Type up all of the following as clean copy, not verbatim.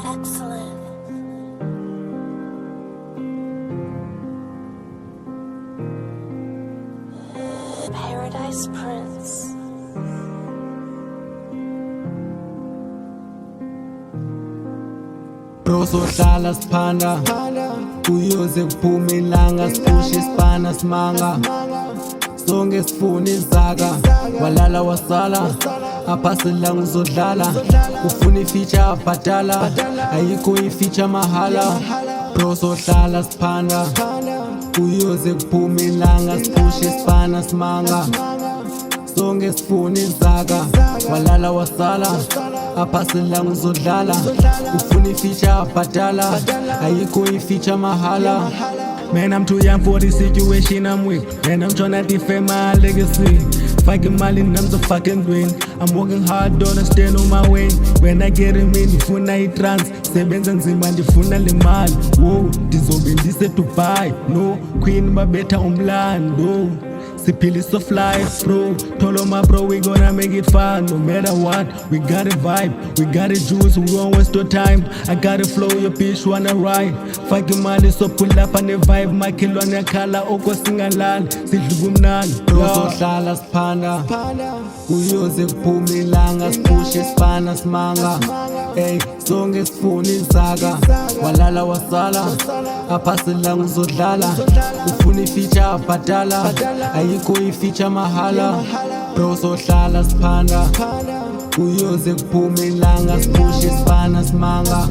Excellent. Paradise Prince. Bro sohlala siphanda kuyoze kuphume ilanga siphushe isipana simanga sonke sifuna izaka walala wasala apha silanga uzodlala ufuna ifeature abhadala ayikho ifeature mahala bro sohlala siphanda kuyoze kuphume ilanga siphushe isipana simanga sonke sifuna izaka walala wasala apha silanga uzodlala ufuna ifeature abhadala ayikho ifeature mahala. Man, I'm too young for the situation I'm with. Man, I'm tryna defend my legacy. Fucking Mali, I'm the fucking win. I'm working hard, don't stand on my way. When I get him in, ndifuna i-trans sebenza nzima ndifuna le mali. Whoa, ndizobe ndise Dubai. No, queen babetha umlando. Piece of life, bro. Told my bro, we gonna make it fun. No matter what, we got a vibe, we got a juice, we won't waste no time. I got a flow, your bitch wanna ride. Fucking money, so pull up on the vibe. My kill on the color, oko singalal. Sidlugumnan, sohlala siphanda kuyoze kuphume ilanga siphushe isipana simanga ey sonke sifuna izaka walala wasala apha silanga uzodlala ufuna ifeature abhadala ayikho ifeature mahala bro sohlala siphanda kuyoze kuphume ilanga siphushe isipana simanga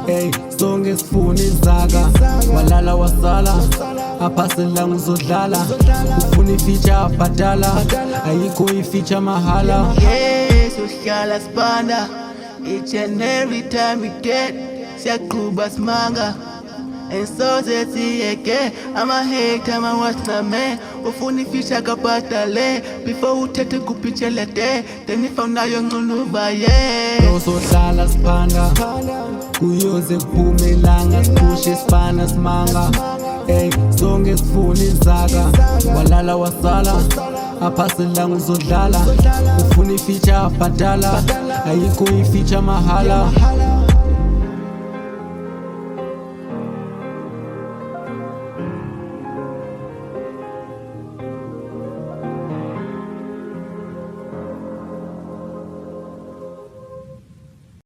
ey sonke sifuna izaka walala wasala apha silanga uzodlala ufuna ifeature abhadala ayikho ifeature mahala. Yeah, sohlala siphanda each and every time we get siyaqhuba simanga and so sesiyeke ama-hate ama-watch name ufuna ifeature kabhadale before uthethe kupitshelete then ifawunayo ngcunuba yeah sohlala siphanda kuyoze kuphume ilanga siphushe isipana simanga ey sonke sifuna izaka walala wasala apha silanga uzodlala ufuna ifeature abhadala ayikho ifeature mahala.